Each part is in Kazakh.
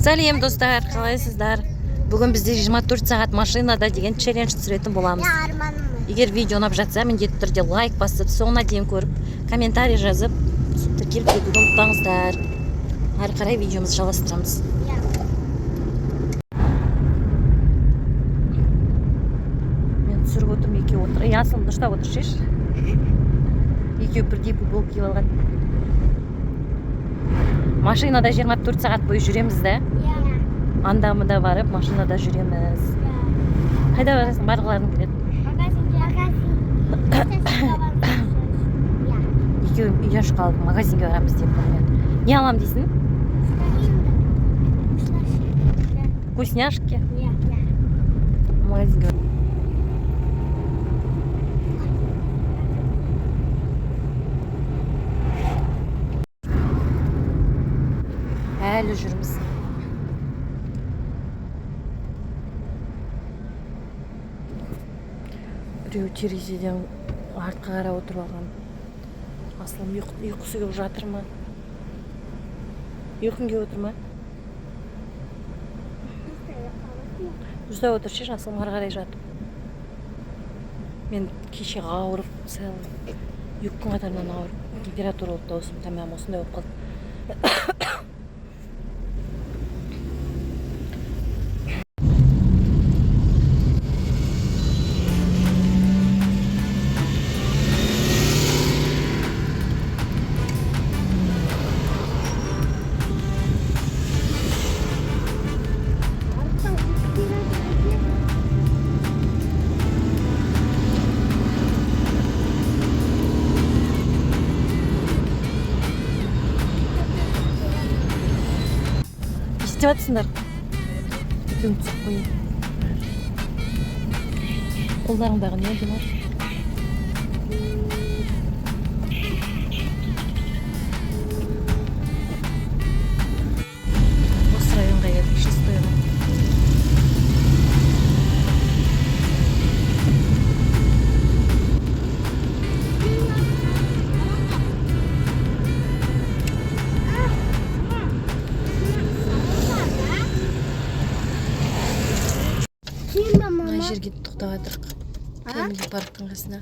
Сәлем достар, қалайсыздар? Бүгін бізде 24 сағат машинада деген челлендж түсіретін боламыз. Егер видео ұнап жатса, міндетті түрде лайк басып, соңына дейін көріп, комментарий жазып, тіркеліп кетуді ұмытпаңыздар. Әрі қарай видеомызды жалғастырамыз. Мен түсіріп отырмын, екеуі отыр. Асыл дұрыстап отыр, шеш. Екеуі бірдей футбол киіп алған. Машинада 24 сағат бойы жүреміз да. Анда-мында барып, машинада жүреміз. Қайда барасың? Барғыларың келеді. Екеуі үйде қалып магазинге барамыз деп тұрмын. Не алам дейсің? Вкусняшки? Магазинге барам. Әлі жүрміз. Біреу терезеден артқа қарап отырып алған. Аслым ұйқысы келіп жатыр ма? Ұйқың келіп отыр ма? Ұйықтап отыр, шеш, Аслым ары қарай жатып. Мен кеше ауырып, сәл 2 күн қатарынан ауырып, температуралық даусым тамам осындай болып қалды. Жатсыңдар. Екеуін түсіп қойын. Қолдарыңдағы не демар? Осы районға келдік, шестойға. Жерге тоқтап жатырық. Кәмілі парктың қасына.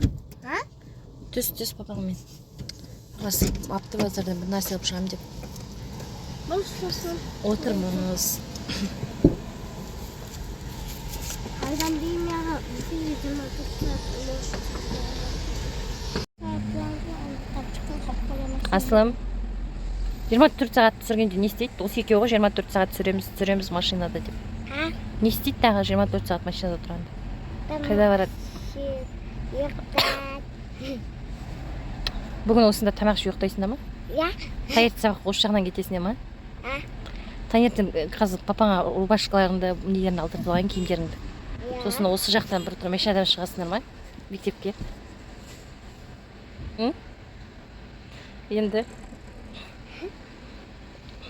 Түс папаңмен. Апты базардан бір нәрсе алып шығам деп. Отырмыз. Аслым, 24 сағат түсіргенде не істейді? Осы екеуі 24 сағат түсіреміз машинада деп. Не істейді тағы 24 сағат машинада тұрғанда? Қайда барады? Бүгін осында тамақ ішіп ұйықтайсың ма? Таңертең сабақ осы жағынан кетесің ма? Таңертең қазір папаңа рубашкаларыңды, нелерін алдырып алған, киімдеріңді. Сосын осы жақтан бір тұрмай адам шығасыңдар ма? Мектепке. Енді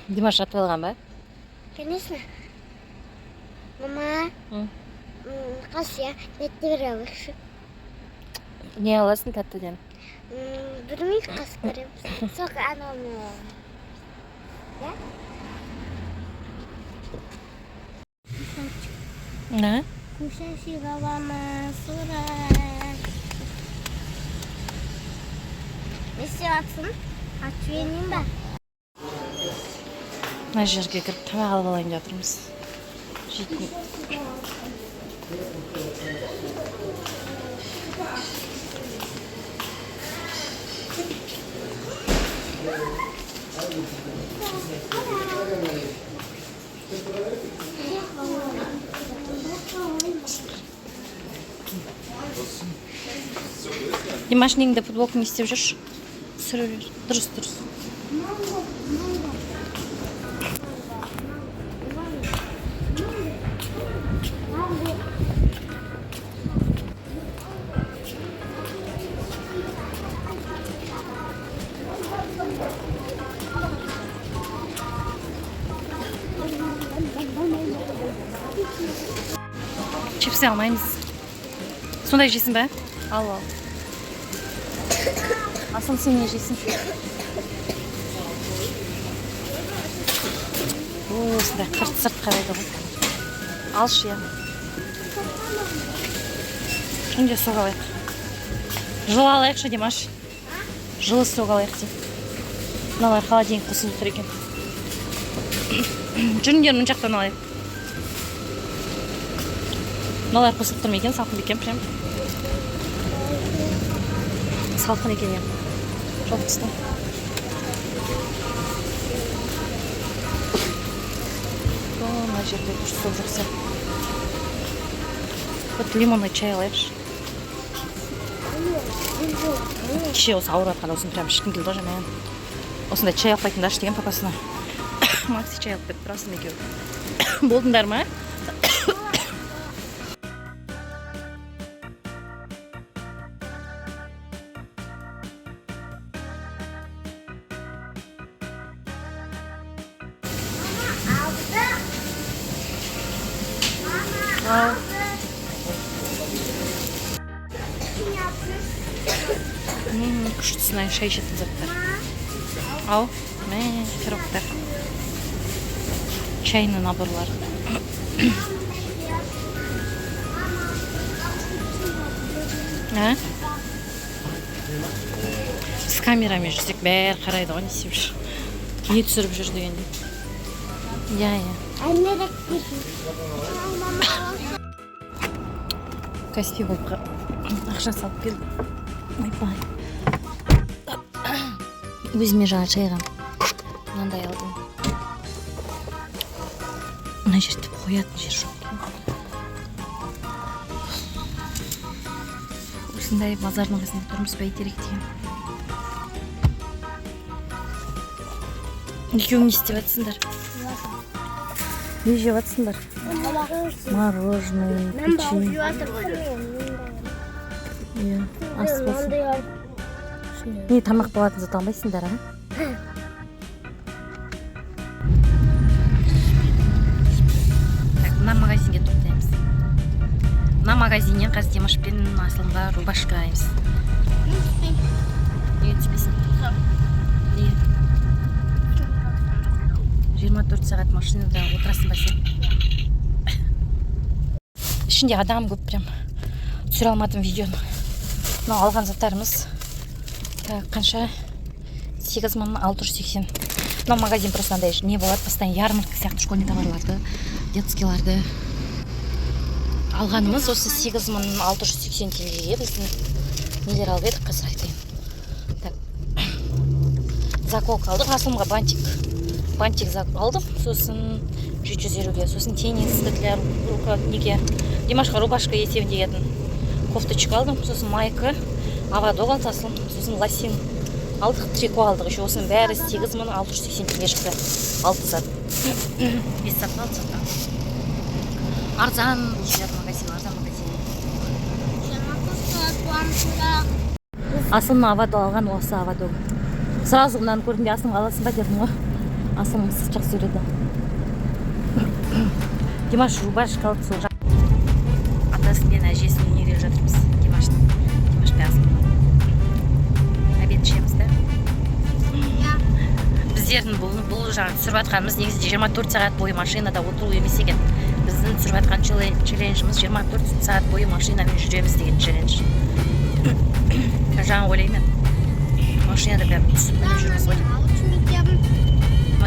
Димаш атып алған ба? Конечно. Мама, қасия, тәтті бір алықшы. Не аласың тәттіден? Білмейді қас көреміз. Соқ анауны. Не? Күшәші ғалама, сұра. Не істеп атсың? Атып енейін ба? Мына жерге кіріп тамақ алып алайын деп жатырмыз. Жейтін. Димаш, неңді футболка не істеп жүрш? Түсіріп жүр. Дұрыс. Чипсы алмаймыз. Сондай жейсің бе? Ал. Асыл сен не жейсің? осындай қырт-сырт қарайды ғой. Алшы я. Күнде суға алайық. Жылы алайықшы, Димаш. Жылы суға алайық деп. Мыналар холодильник қосылып тұр екен. Жүріңдер мұн жақтан алайық. Мыналар қосылып тұр ма екен, салқын екен прям. Салқын екен ем. Жоқ тұста. Мына жерде дұрыс суық жақсы. Вот лимонный чай алайықшы. Кеше осы ауыр атқан осыны прям ішкім келді ғой мен. Осындай чай алпайтындаршы деген папасына. Макси чай алып кетіп тұрасың екеуі. Болдыңдар ма? Күштісінен шай ішетін заттар. Ау, мә, пирогтар. Чайный наборлар. Біз камерамен жүрсек бәрі қарайды ғой, не істеп жүр. Не түсіріп жүр дегенде. Я. Каспий голдқа ақша салып келдім. Ойбай. Өзіме жаңа чайға мынандай алдым. Мына жерде қоятын жер жоқ. Осындай базардың қасында тұрмыз бәйтерек деген. Екеуің не істеп жатсыңдар? Не жеп жатсыңдар? Мороженое, печенье. Ас болсын. Не тамақ болатын зат алмайсыңдар, а? Так, мына магазинге тоқтаймыз. Мына магазиннен қазір Димаш пен Асылымға рубашка алайымыз. Неге түспейсің? Неге? 24 сағат машинада отырасың ба сен? Ішінде адам көп прям. Түсіре алмадым видеоны. Мынау алған заттарымыз. Қанша? 8680. Мынау магазин просто андай не болады, постоянно ярмарка сияқты школьный товарларды, детскийларды алғанымыз осы 8680 теңгеге біздің нелер алып едік, қазір айтайын. Так. Заколка алдық, Асылымға бантик алдым, сосын 750-ге, сосын теннис для рука неге. Димашқа рубашка есебінде етін кофточка алдым, сосын майка, авадок алды Асылым, сосын лосин алдық, трико алдық. Еще осының бәрі 8680 теңге шықты. 6 зат. 5 зат алды зат. Арзан бұл жерде магазин, арзан магазин. Асылым авадок алған, осы авадок. Сразу мынаны көрдім де Асылым аласың ба дедім ғой. Асылым жақсы сөйледі. Димаш рубашка алды сол жақ. Атасы мен әжесінің үйіне жатырмыз. Димаш пен Асылым. Обед ішеміз да. Біздердің бұл жаңа түсіріп жатқанымыз негізі 24 сағат бойы машинада отыру емес екен. Біздің түсіріп жатқан челленджіміз 24 сағат бойы машинамен жүреміз деген челлендж. Жаңа ойлаймын. Машинада бәрі түсіп жүрміз ғой.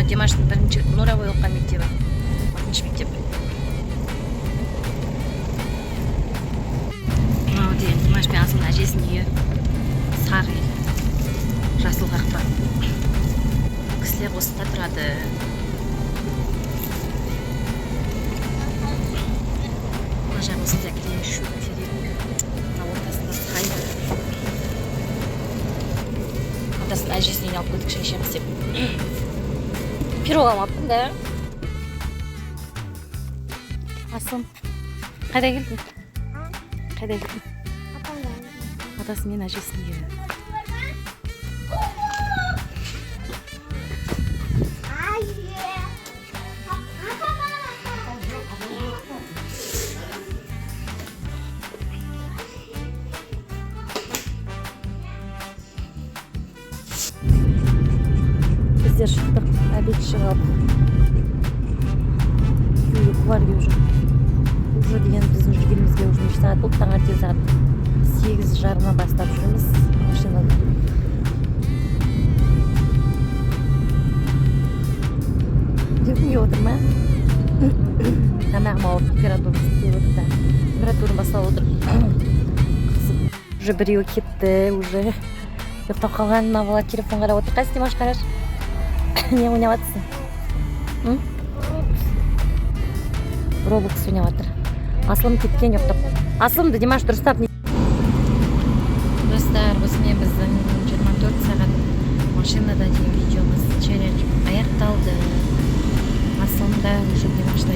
Димаштың бірінші Нұравой оқыған мектебі. Бірінші мектеп. Мынау деген Димаш пен Асылдың әжесінің үйі. Сары жасыл қақпа. Кісілер осында тұрады. Мына жағы осында кілем шөп керек. Мына ортасында сай. Атасының әжесінің үйіне алып көтік шай ішеміз деп. Пирог алмаппын да. Асылым, қайда келдің? Қайда келдің? Атасы мен әжесінің үйі. Біздер шықтық, обед ішіп алып. бульварга уже. Уже деген біз уже келімізге уже неше сағат болды, таңертең сағат 8:30 бастап жүрміз машинада. Деп отыр ма? Тамағым ауырып, температурасы істеп отыр да. Температурам басталып отыр. Уже біреу кетті, уже ұйықтап қалған. Мына бала телефон қарап отыр. Қайсы Димаш, қараш? Не ойнап жатсың? Roblox ойнап жатыр. Аслым кеткен ұйықтап. Аслымды Димаш дұрыстап. Достар, осымен біздің 24 сағат машинада деген видеомыз челлендж аяқталды. Аслымда уже Димашта